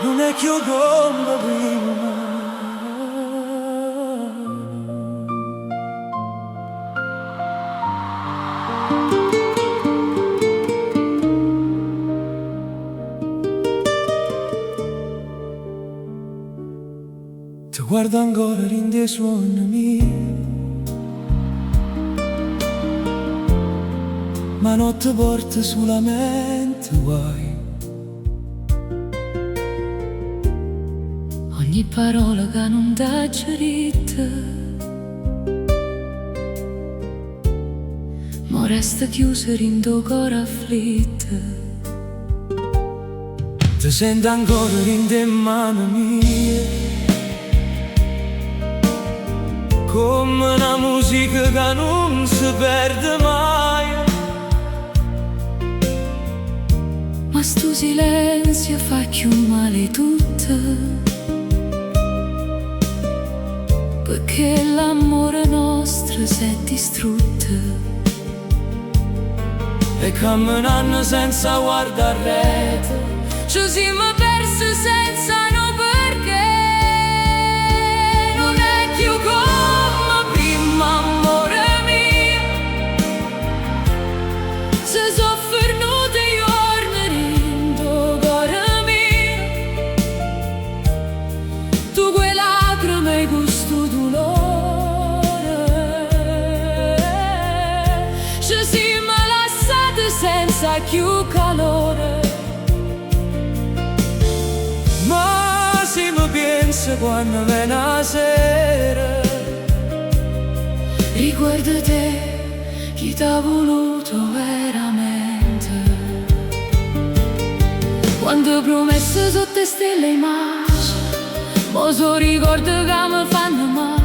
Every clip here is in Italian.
non è più come prima. Ti guardo ancora, rinde i suoni miei, ma non ti porta solamente guai. Ogni parola che non dà ritta, ma resta chiusa in tuo cuore afflitta. Ti sento ancora in te mano mia, come una musica che non si perde mai. Ma sto silenzio fa più male tutto, perché l'amore nostro si è distrutto. E camminando senza guardare rete, ci siamo persi senza no perché. Non è più come prima, amore mio. Se soffrono dei giorni in tuo cuore mio, tu quelle lacrime hai gusto dolore. Ci siamo lasciati senza più calore. ma se mi pensa quando viene la sera, Riguarda te, chi t'ha voluto veramente. Quando promesse sotto le stelle in marcia, mo so ricordo che mi fanno male.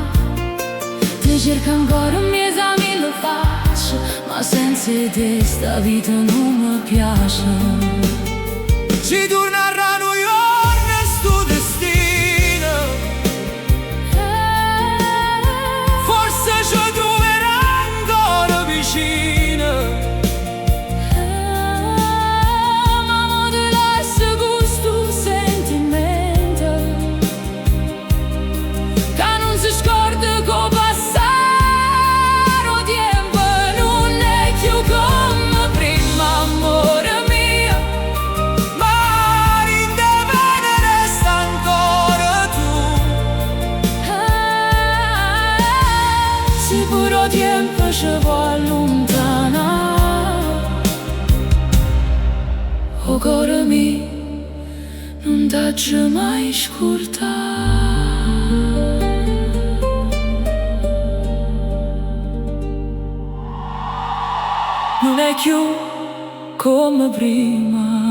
Ti cerco ancora un mio esame lo faccio, ma senza te sta vita non mi piace. ci torneranno giorni sto destino, forse ci troverà ancora vicino. Ma mo ti lascio questo sentimento che non si scorda con passare o tempo. Non è più come prima, amore mio. Ma in te bene resta ancora tu, Sicuro tempo ci può allontanare. O cuore mio, non t'aggi mai scordare. non è più come prima.